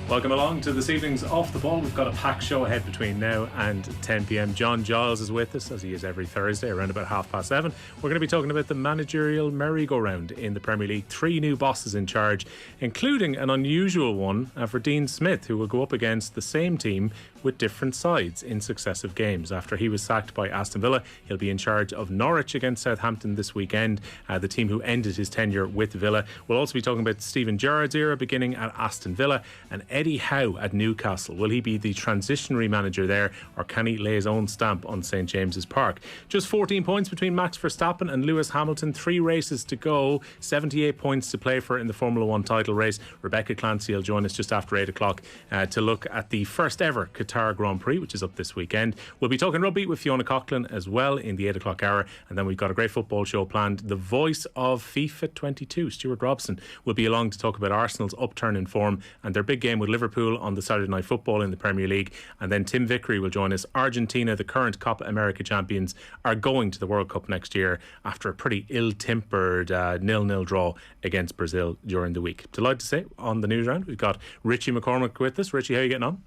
Welcome along to this evening's Off the Ball. We've got a packed show ahead between now and 10 p.m. John Giles is with us, as he is every Thursday, around about 7:30. We're going to be talking about the managerial merry-go-round in the Premier League. 3 new bosses in charge, including an unusual one for Dean Smith, who will go up against the same team with different sides in successive games. After he was sacked by Aston Villa, he'll be in charge of Norwich against Southampton this weekend, the team who ended his tenure with Villa. We'll also be talking about Steven Gerrard's era beginning at Aston Villa, and Eddie Howe at Newcastle. Will he be the transitionary manager there, or can he lay his own stamp on St James's Park? Just 14 points between Max Verstappen and Lewis Hamilton. 3 races to go, 78 points to play for in the Formula 1 title race. Rebecca Clancy will join us just after 8 o'clock to look at the first ever Qatar Grand Prix, which is up this weekend. We'll be talking rugby with Fiona Coughlin as well in the 8 o'clock hour, and then we've got a great football show planned. The voice of FIFA 22, Stuart Robson, will be along to talk about Arsenal's upturn in form and their big game with Liverpool on the Saturday Night Football in the Premier League. And then Tim Vickery will join us. Argentina, the current Copa America champions, are going to the World Cup next year after a pretty ill-tempered 0-0 draw against Brazil during the week. Delighted to say, on the news round, we've got Richie McCormack with us. Richie, how are you getting on?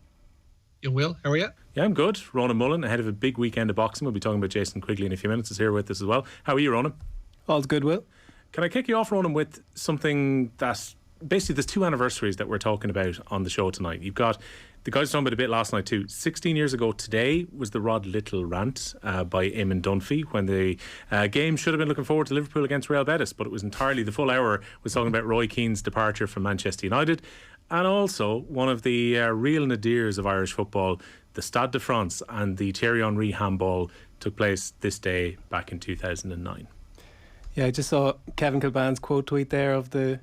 You will. How are you? Yeah, I'm good. Ronan Mullen, ahead of a big weekend of boxing. We'll be talking about Jason Quigley in a few minutes, is here with us as well. How are you, Ronan? All's good, Will. Can I kick you off, Ronan, with something that basically there's 2 anniversaries that we're talking about on the show tonight. You've got, the guys talking about a bit last night too, 16 years ago today was the Rod Little rant by Eamon Dunphy, when the game should have been looking forward to Liverpool against Real Betis, but it was entirely, the full hour was talking about Roy Keane's departure from Manchester United. And also one of the real nadirs of Irish football, the Stade de France and the Thierry Henry handball took place this day back in 2009. Yeah, I just saw Kevin Kilban's quote tweet there of the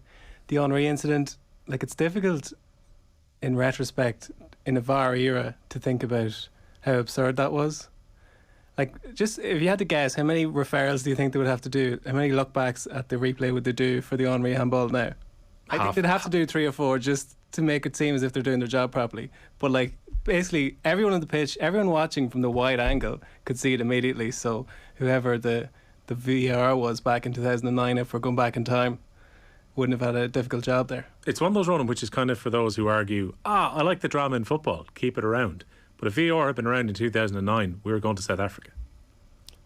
Henry incident. Like, it's difficult in retrospect in a VAR era to think about how absurd that was. Like, just if you had to guess, how many referrals do you think they would have to do? How many look backs at the replay would they do for the Henry handball now? I think they'd have to do 3 or 4 just to make it seem as if they're doing their job properly. But like, basically everyone on the pitch, everyone watching from the wide angle could see it immediately. So whoever the VAR was back in 2009, if we're going back in time, wouldn't have had a difficult job there. It's one of those, Ronan, which is kind of for those who argue, I like the drama in football, keep it around. But if VAR had been around in 2009, we were going to South Africa.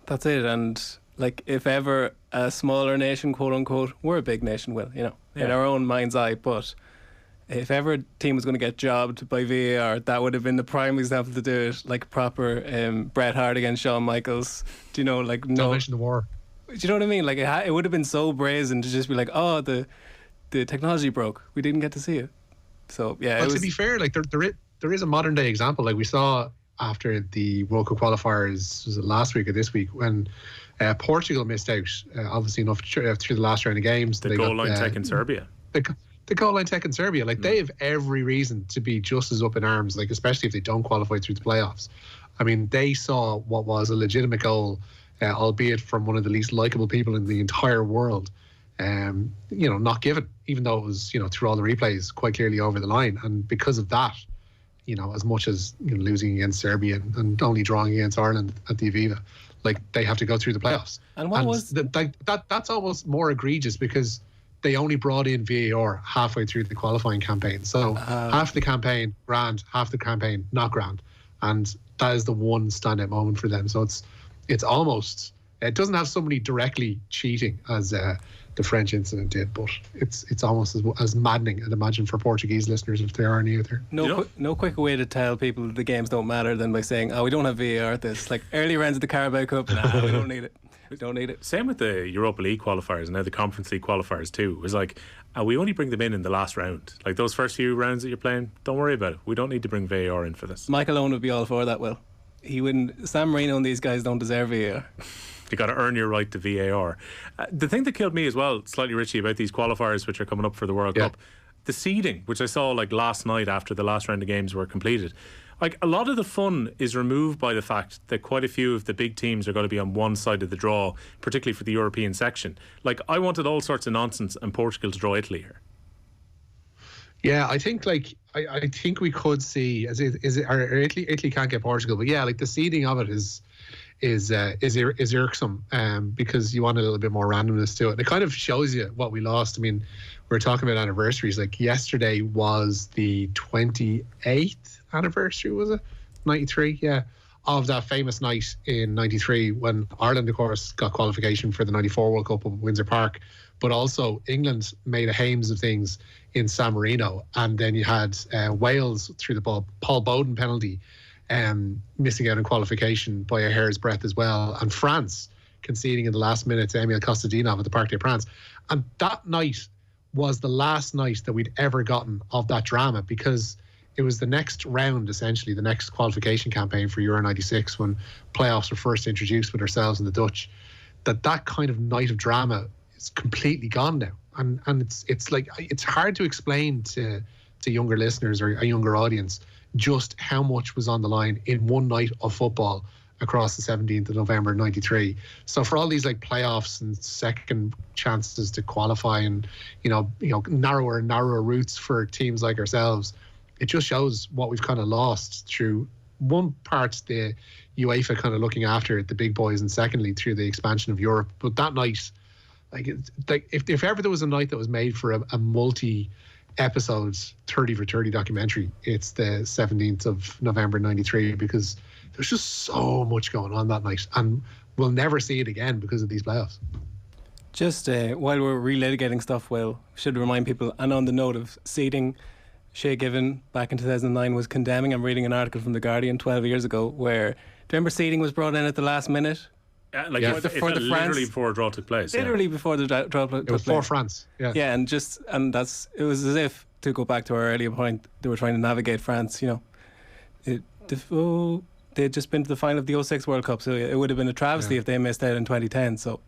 That's it. And like, if ever a smaller nation, quote unquote, we're a big nation, Will, you know, in our own mind's eye, but if ever a team was going to get jobbed by VAR, that would have been the prime example to do it, like proper Bret Hart against Shawn Michaels. Do you know, like, no, don't mention the war. Do you know what I mean? Like, it would have been so brazen to just be like, oh, the technology broke, we didn't get to see it. So yeah. Well, to be fair, like there is a modern day example. Like we saw after the World Cup qualifiers, was it last week or this week, when Portugal missed out, obviously enough through the last round of games. The goal line tech in Serbia. The goal line tech in Serbia, like they have every reason to be just as up in arms, like especially if they don't qualify through the playoffs. I mean, they saw what was a legitimate goal, albeit from one of the least likeable people in the entire world, not given, even though it was, through all the replays, quite clearly over the line. And because of that, as much as losing against Serbia and only drawing against Ireland at the Aviva, like they have to go through the playoffs. And what was that's almost more egregious because they only brought in VAR halfway through the qualifying campaign. So half the campaign grand, half the campaign not grand, and that is the one standout moment for them. So it's almost, it doesn't have somebody directly cheating as the French incident did, but it's almost as maddening, I'd imagine, for Portuguese listeners if there are any out there. No quicker way to tell people the games don't matter than by saying, we don't have VAR at this. Like early rounds of the Carabao Cup, we don't need it. We don't need it. Same with the Europa League qualifiers and now the Conference League qualifiers too. It was like, we only bring them in the last round. Like those first few rounds that you're playing, don't worry about it. We don't need to bring VAR in for this. Michael Owen would be all for that, Will. He wouldn't. Sam Marino and these guys don't deserve VAR. You got to earn your right to VAR. The thing that killed me as well, slightly, Richie, about these qualifiers which are coming up for the World Cup, the seeding, which I saw like last night after the last round of games were completed. Like, a lot of the fun is removed by the fact that quite a few of the big teams are going to be on one side of the draw, particularly for the European section. Like, I wanted all sorts of nonsense and Portugal to draw Italy here. Yeah, I think I think we could see, or Italy can't get Portugal, but yeah, like the seeding of it is is irksome because you want a little bit more randomness to it. It kind of shows you what we lost. I mean, we're talking about anniversaries. Like yesterday was the 28th anniversary, was it? 93, yeah, of that famous night in 93 when Ireland, of course, got qualification for the 94 World Cup up at Windsor Park, but also England made a hames of things in San Marino. And then you had Wales through the Paul Bowden penalty, missing out on qualification by a hair's breadth as well, and France conceding in the last minute to Emile Kostadinov at the Parc des Princes. And that night was the last night that we'd ever gotten of that drama, because it was the next round, essentially, the next qualification campaign for Euro 96, when playoffs were first introduced with ourselves and the Dutch, that kind of night of drama is completely gone now. And it's like, it's hard to explain to younger listeners or a younger audience just how much was on the line in one night of football across the 17th of November 93. So for all these like playoffs and second chances to qualify and narrower and narrower routes for teams like ourselves, it just shows what we've kind of lost through one part, the UEFA kind of looking after the big boys, and secondly through the expansion of Europe. But that night, if ever there was a night that was made for a multi episodes 30 for 30 documentary, it's the 17th of November 93, because there's just so much going on that night, and we'll never see it again because of these playoffs. Just while we're relitigating stuff, well, should remind people, and on the note of seeding, Shay Given back in 2009 was condemning, I'm reading an article from The Guardian 12 years ago, where, do you remember seeding was brought in at the last minute? Literally before a draw took place. Literally before the draw took place. It was for France. Yeah, and it was as if, to go back to our earlier point, they were trying to navigate France. They'd just been to the final of the 06 World Cup, so it would have been a travesty if they missed out in 2010. So,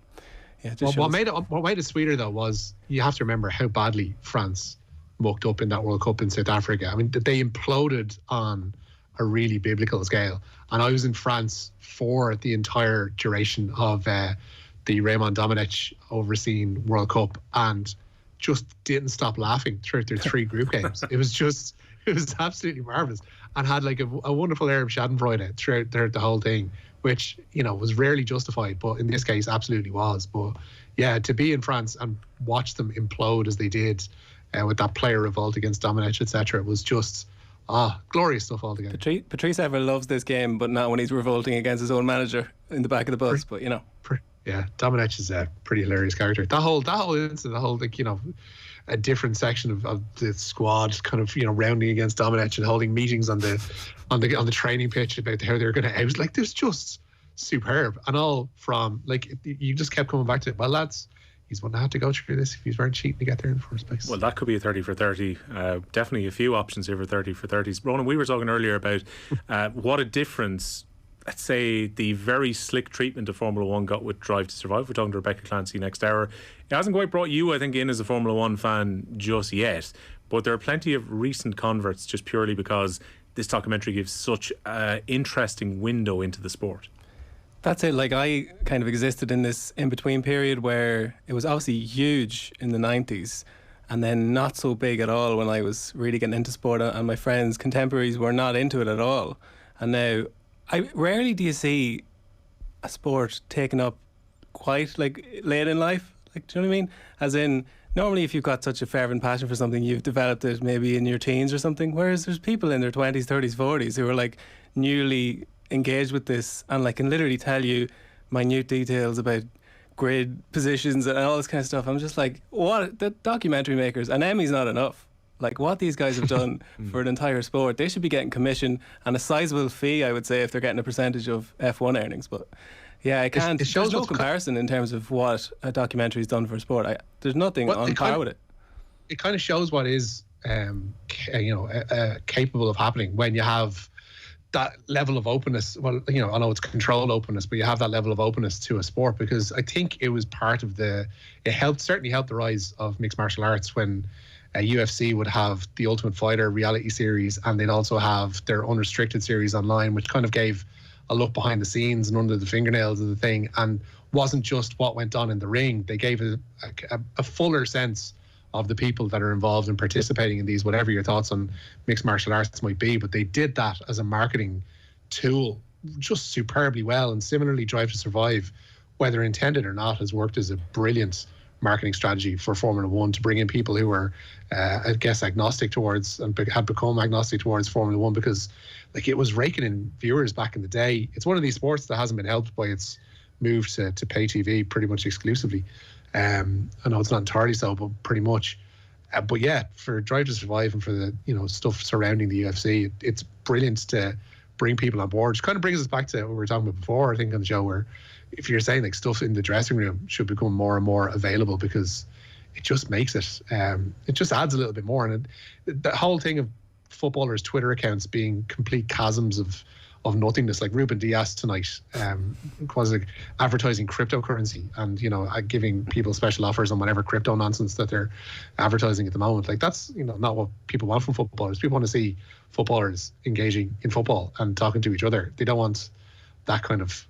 yeah, what made it sweeter though was, you have to remember how badly France mucked up in that World Cup in South Africa. I mean, they imploded on a really biblical scale, and I was in France for the entire duration of the Raymond Domenech overseen World Cup, and just didn't stop laughing throughout their 3 group games. It was absolutely marvellous, and had like a wonderful air of schadenfreude throughout the whole thing, which was rarely justified, but in this case absolutely was. But yeah, to be in France and watch them implode as they did with that player revolt against Domenech, etc., was just glorious stuff altogether. Patrice Evra loves this game, but not when he's revolting against his own manager in the back of the bus. But yeah, Domenech is a pretty hilarious character. That whole incident, a different section of the squad kind of rounding against Domenech and holding meetings on the training pitch about how they're going to out. Like, there's just superb, and all from you just kept coming back to it. Well, lads, he's wouldn't have to go through this if he weren't cheating to get there in the first place. Well, that could be a 30 for 30. Definitely a few options here for 30 for 30s. Ronan, we were talking earlier about what a difference, let's say, the very slick treatment of Formula 1 got with Drive to Survive. We're talking to Rebecca Clancy next hour. It hasn't quite brought you, I think, in as a Formula 1 fan just yet, but there are plenty of recent converts just purely because this documentary gives such an interesting window into the sport. That's it. Like, I kind of existed in this in-between period where it was obviously huge in the 90s and then not so big at all when I was really getting into sport, and my friends, contemporaries, were not into it at all. And now, rarely do you see a sport taken up quite late in life. Like, do you know what I mean? As in, normally if you've got such a fervent passion for something, you've developed it maybe in your teens or something, whereas there's people in their 20s, 30s, 40s who are newly engaged with this and can literally tell you minute details about grid positions and all this kind of stuff. I'm just like, what? The documentary makers, and Emmy's not enough. What these guys have done for an entire sport, they should be getting commission and a sizable fee, I would say, if they're getting a percentage of F1 earnings. But yeah, I can't. There's no comparison in terms of what a documentary's done for sport. There's nothing on par with it. It kind of shows what is capable of happening when you have that level of openness. Well, I know it's controlled openness, but you have that level of openness to a sport, because I think it was part of it certainly helped the rise of mixed martial arts when UFC would have the Ultimate Fighter reality series, and they'd also have their unrestricted series online, which kind of gave a look behind the scenes and under the fingernails of the thing, and wasn't just what went on in the ring. They gave a fuller sense of the people that are involved in participating in these, whatever your thoughts on mixed martial arts might be. But they did that as a marketing tool just superbly well. And similarly, Drive to Survive, whether intended or not, has worked as a brilliant marketing strategy for Formula One to bring in people who are, I guess, agnostic towards and have become agnostic towards Formula One, because like it was raking in viewers back in the day. It's one of these sports that hasn't been helped by its move to pay TV pretty much exclusively. I know it's not entirely so, but pretty much. But yeah, for Drive to Survive and for the stuff surrounding the UFC, it's brilliant to bring people on board. It kind of brings us back to what we were talking about before, I think, on the show, where if you're saying like stuff in the dressing room should become more and more available, because it just makes it just adds a little bit more. And the whole thing of footballers' Twitter accounts being complete chasms of nothingness, like Ruben Diaz tonight was like advertising cryptocurrency and giving people special offers on whatever crypto nonsense that they're advertising at the moment. Like that's not what people want from footballers. People want to see footballers engaging in football and talking to each other. They don't want that kind of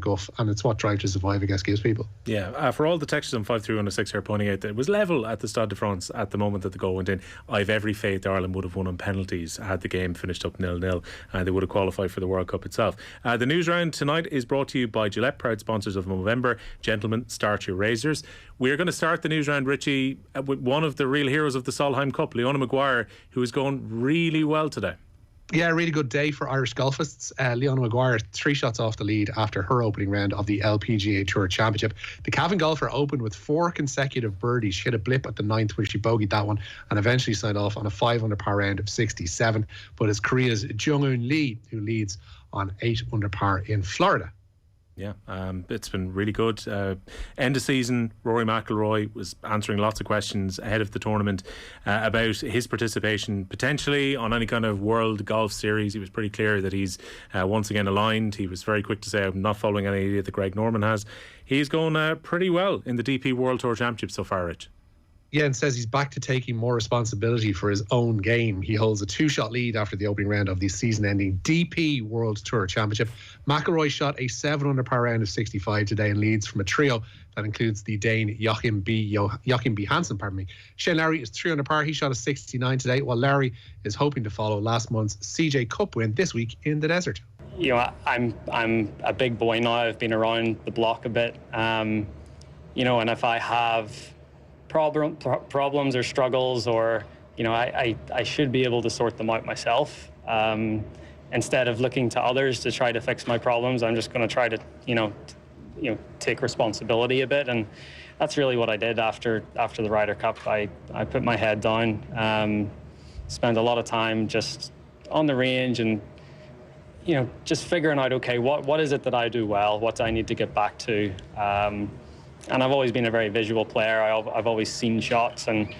guff, and it's what Drive to Survive, I guess, gives people. Yeah, for all the textures on 53106 here pointing out that it was level at the Stade de France at the moment that the goal went in. I've every faith Ireland would have won on penalties had the game finished up 0-0, and they would have qualified for the World Cup itself. The news round tonight is brought to you by Gillette, proud sponsors of Movember. Gentlemen, start your razors. We're going to start the news round, Richie, with one of the real heroes of the Solheim Cup, Leona Maguire, who is going really well today. Yeah, really good day for Irish golfists. Leona Maguire 3 shots off the lead after her opening round of the LPGA Tour Championship. The Cavan golfer opened with 4 consecutive birdies. She hit a blip at the 9th where she bogeyed that one and eventually signed off on a 5 under par round of 67. But it's Korea's Jung-Eun Lee who leads on 8 under par in Florida. Yeah, it's been really good. End of season, Rory McIlroy was answering lots of questions ahead of the tournament about his participation potentially on any kind of World Golf Series. He was pretty clear that he's once again aligned. He was very quick to say, I'm not following any idea that Greg Norman has. He's going pretty well in the DP World Tour Championship so far, Rich. Yeah, and says he's back to taking more responsibility for his own game. He holds a 2-shot lead after the opening round of the season-ending DP World Tour Championship. McIlroy shot a 7 under par round of 65 today and leads from a trio that includes the Dane Joachim B. Hansen. Shane Lowry is 3 under par. He shot a 69 today, while Lowry is hoping to follow last month's CJ Cup win this week in the desert. I'm a big boy now. I've been around the block a bit. And if I have problems or struggles, or I should be able to sort them out myself. Instead of looking to others to try to fix my problems, I'm just going to try to take responsibility a bit, and that's really what I did after the Ryder Cup. I put my head down, spent a lot of time just on the range and just figuring out, okay, what is it that I do well, what do I need to get back to. And I've always been a very visual player. I've always seen shots, and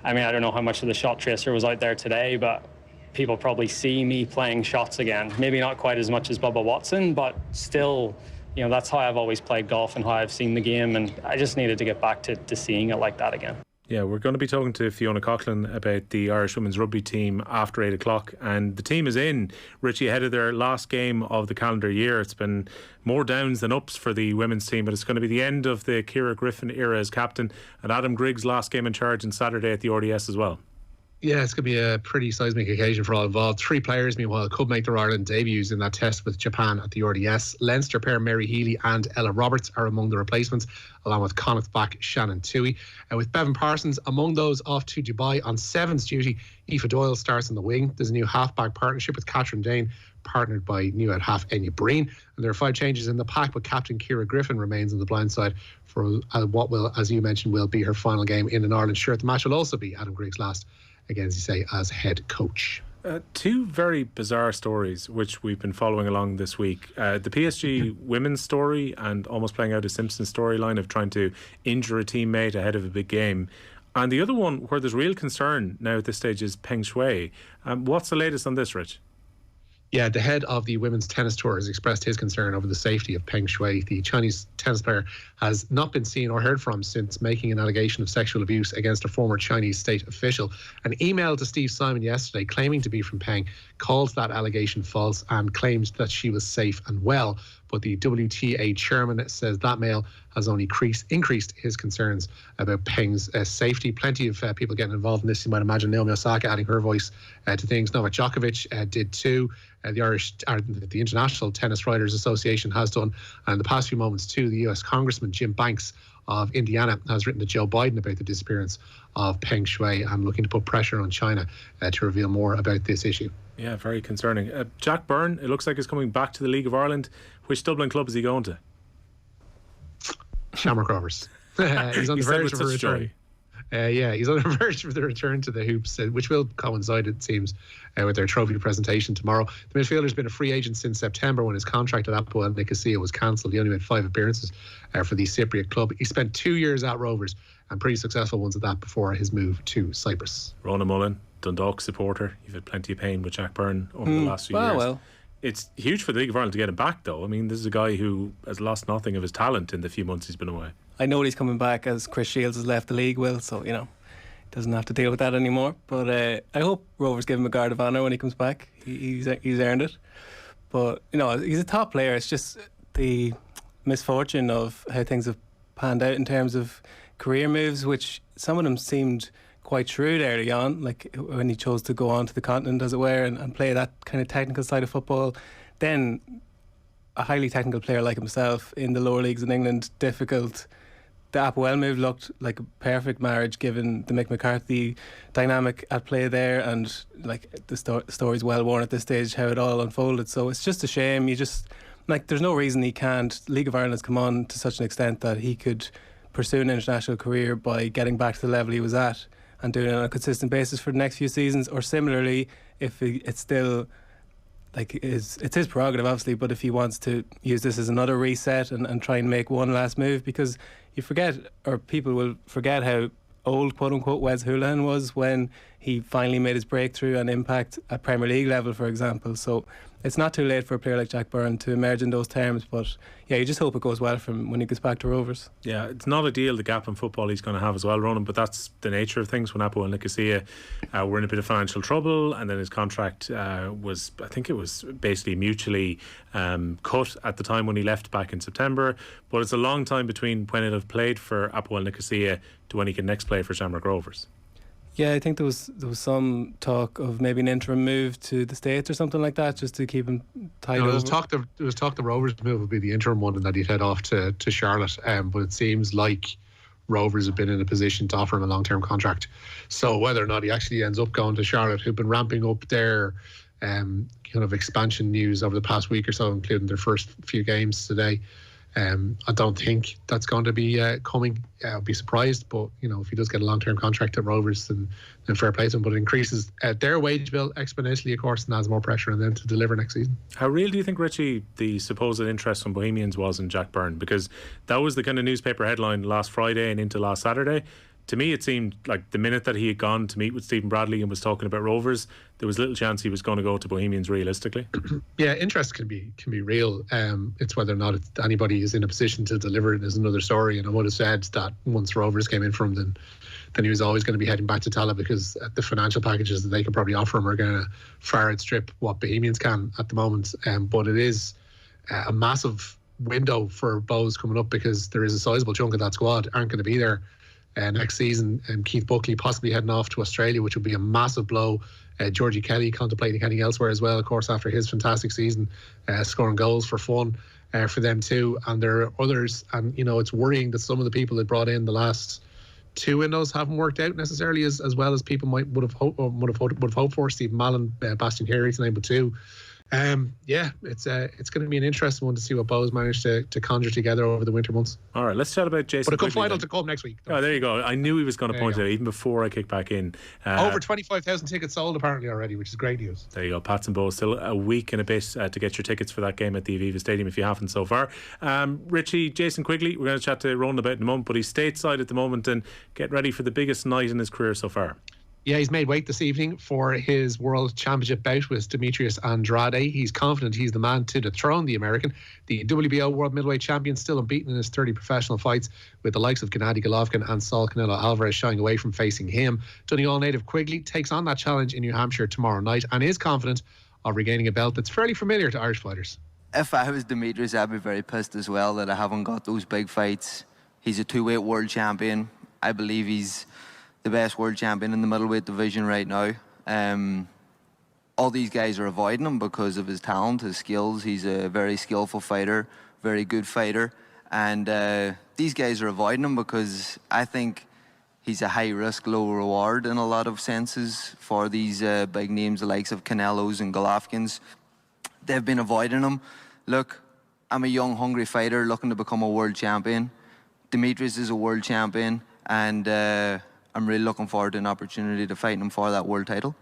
I mean, I don't know how much of the shot tracer was out there today, but people probably see me playing shots again. Maybe not quite as much as Bubba Watson, but still, that's how I've always played golf and how I've seen the game, and I just needed to get back to seeing it like that again. Yeah, we're going to be talking to Fiona Coughlin about the Irish women's rugby team after 8 o'clock, and the team is in, Richie, ahead of their last game of the calendar year. It's been more downs than ups for the women's team, but it's going to be the end of the Ciara Griffin era as captain, and Adam Griggs' last game in charge on Saturday at the RDS as well. Yeah, it's going to be a pretty seismic occasion for all involved. 3 players, meanwhile, could make their Ireland debuts in that test with Japan at the RDS. Leinster pair Mary Healy and Ella Roberts are among the replacements, along with Connacht back Shannon Toohey. With Bevan Parsons among those off to Dubai on sevens duty, Aoife Doyle starts in the wing. There's a new half-back partnership with Catherine Dane, partnered by new out half Enya Breen. And there are 5 changes in the pack, but captain Ciara Griffin remains on the blind side for what will, as you mentioned, will be her final game in an Ireland shirt. The match will also be Adam Griggs' last, again, as you say, as head coach. 2 very bizarre stories which we've been following along this week. The PSG women's story, and almost playing out a Simpsons storyline of trying to injure a teammate ahead of a big game. And the other one where there's real concern now at this stage is Peng Shuai. What's the latest on this, Rich? Yeah, the head of the women's tennis tour has expressed his concern over the safety of Peng Shuai. The Chinese tennis player has not been seen or heard from since making an allegation of sexual abuse against a former Chinese state official. An email to Steve Simon yesterday claiming to be from Peng calls that allegation false and claims that she was safe and well. But the WTA chairman says that mail has only increased his concerns about Peng's safety. Plenty of people getting involved in this. You might imagine Naomi Osaka adding her voice to things. Novak Djokovic did too. The International Tennis Writers Association has done. And in the past few moments too, the US Congressman Jim Banks of Indiana has written to Joe Biden about the disappearance of Peng Shuai and looking to put pressure on China to reveal more about this issue. Yeah, very concerning. Jack Byrne, it looks like, is coming back to the League of Ireland. Which Dublin club is he going to? Shamrock Rovers. He's on the verge of a return. He's on the verge of the return to the hoops, which will coincide, it seems, with their trophy presentation tomorrow. The midfielder's been a free agent since September when his contract at Apoel Nicosia was cancelled. He only made 5 appearances for the Cypriot club. He spent 2 years at Rovers, and pretty successful ones at that, before his move to Cyprus. Ronan Mullen, Dundalk supporter. You've had plenty of pain with Jack Byrne over the last few years. Well. It's huge for the League of Ireland to get him back, though. I mean, this is a guy who has lost nothing of his talent in the few months he's been away. I know he's coming back as Chris Shields has left the league, so, doesn't have to deal with that anymore. But I hope Rovers give him a guard of honour when he comes back. He's earned it. But, he's a top player. It's just the misfortune of how things have panned out in terms of career moves, which some of them seemed quite shrewd early on, like when he chose to go on to the continent, as it were, and play that kind of technical side of football. Then a highly technical player like himself in the lower leagues in England, difficult. The Apoel move looked like a perfect marriage given the Mick McCarthy dynamic at play there, and like the story's well worn at this stage how it all unfolded. So it's just a shame. There's no reason he can't. League of Ireland has come on to such an extent that he could pursue an international career by getting back to the level he was at and doing it on a consistent basis for the next few seasons. Or similarly, if it's still it's his prerogative, obviously, but if he wants to use this as another reset and try and make one last move, because you forget, or people will forget, how old, quote unquote, Wes Hoolahan was when he finally made his breakthrough and impact at Premier League level, for example. So it's not too late for a player like Jack Byrne to emerge in those terms. But yeah, you just hope it goes well for him when he gets back to Rovers. Yeah, it's not ideal, the gap in football he's going to have as well, Ronan, but that's the nature of things. When Apoel Nicosia were in a bit of financial trouble, and then his contract was, I think it was basically mutually cut at the time when he left back in September. But it's a long time between when he'll have played for Apoel Nicosia to when he can next play for Shamrock Rovers. Yeah, I think there was some talk of maybe an interim move to the States or something like that, just to keep him tied over. There was talk the Rovers move would be the interim one, and that he'd head off to Charlotte. But it seems like Rovers have been in a position to offer him a long-term contract. So whether or not he actually ends up going to Charlotte, who've been ramping up their kind of expansion news over the past week or so, including their first few games today, I don't think that's going to be coming. I'll be surprised, but if he does get a long-term contract at Rovers, then fair play to him. But it increases their wage bill exponentially, of course, and adds more pressure on them to deliver next season. How real do you think, Richie, the supposed interest from Bohemians was in Jack Byrne? Because that was the kind of newspaper headline last Friday and into last Saturday. To me, it seemed like the minute that he had gone to meet with Stephen Bradley and was talking about Rovers, there was little chance he was going to go to Bohemians realistically. Yeah, interest can be real. It's whether or not anybody is in a position to deliver it is another story. And I would have said that once Rovers came in for him, then he was always going to be heading back to Tala, because the financial packages that they can probably offer him are going to far outstrip what Bohemians can at the moment. But it is a massive window for Bows coming up, because there is a sizable chunk of that squad aren't going to be there next season, and Keith Buckley possibly heading off to Australia, which would be a massive blow. Georgie Kelly contemplating heading elsewhere as well, of course, after his fantastic season, scoring goals for fun for them too. And there are others, and it's worrying that some of the people that brought in the last 2 windows haven't worked out necessarily as well as people would have hoped for. Stephen Mullen, Bastian Heary's name, but two. It's going to be an interesting one to see what Bows managed to conjure together over the winter months. All right, let's chat about Jason. But a cup Quigley, final to come next week. Oh, there you go. I knew he was going to point it out even before I kicked back in. Over 25,000 tickets sold apparently already, which is great news. There you go. Pats and Bows, still a week and a bit to get your tickets for that game at the Aviva Stadium if you haven't so far. Richie, Jason Quigley, we're going to chat to Ronan about in a moment, but he's stateside at the moment and get ready for the biggest night in his career so far. Yeah, he's made weight this evening for his World Championship bout with Demetrius Andrade. He's confident he's the man to dethrone the American. The WBO World Middleweight Champion, still unbeaten in his 30 professional fights, with the likes of Gennady Golovkin and Saul Canelo Alvarez shying away from facing him. Donegal native Quigley takes on that challenge in New Hampshire tomorrow night and is confident of regaining a belt that's fairly familiar to Irish fighters. If I was Demetrius, I'd be very pissed as well that I haven't got those big fights. He's a 2-weight world champion. I believe he's the best world champion in the middleweight division right now. All these guys are avoiding him because of his talent, his skills. He's a very skillful fighter, very good fighter. And these guys are avoiding him because I think he's a high risk, low reward in a lot of senses for these big names, the likes of Canelos and Golovkins. They've been avoiding him. Look, I'm a young, hungry fighter looking to become a world champion. Demetrius is a world champion, and I'm really looking forward to an opportunity to fight him for that world title.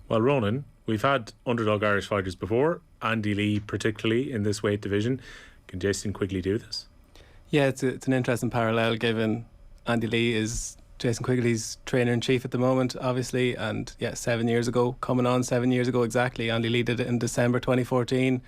Well, Ronan, we've had underdog Irish fighters before, Andy Lee particularly in this weight division. Can Jason Quigley do this? Yeah, it's an interesting parallel, given Andy Lee is Jason Quigley's trainer-in-chief at the moment, obviously, and 7 years ago, coming on 7 years ago exactly, Andy Lee did it in December 2014,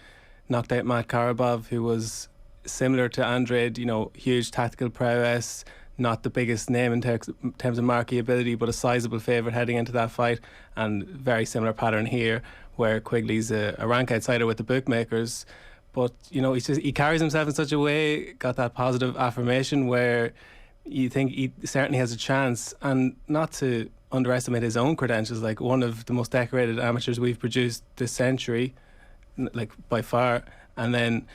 knocked out Matt Karabov, who was similar to Andrade, huge tactical prowess, not the biggest name in terms of marquee ability, but a sizable favourite heading into that fight, and very similar pattern here, where Quigley's a rank outsider with the bookmakers, but he carries himself in such a way, got that positive affirmation where you think he certainly has a chance, and not to underestimate his own credentials, like one of the most decorated amateurs we've produced this century, like by far. And then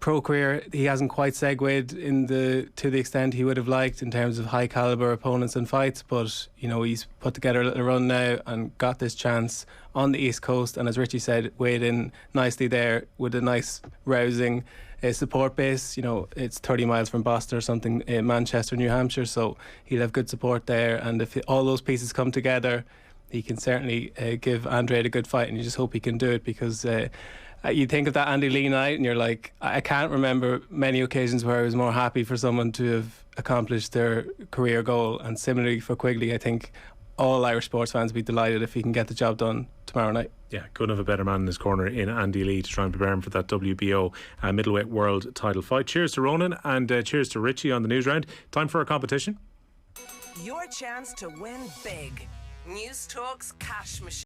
pro career, he hasn't quite segued to the extent he would have liked in terms of high caliber opponents and fights, but he's put together a little run now and got this chance on the East Coast, and as Richie said, weighed in nicely there with a nice rousing support base. It's 30 miles from Boston or something, Manchester, New Hampshire, so he'll have good support there, and if all those pieces come together, he can certainly give Andrade a good fight, and you just hope he can do it, because you think of that Andy Lee night and you're like, I can't remember many occasions where I was more happy for someone to have accomplished their career goal. And similarly for Quigley, I think all Irish sports fans would be delighted if he can get the job done tomorrow night. Yeah, couldn't have a better man in his corner in Andy Lee to try and prepare him for that WBO middleweight world title fight. Cheers to Ronan, and cheers to Richie on the news round. Time for a competition. Your chance to win big. News Talk's Cash Machine.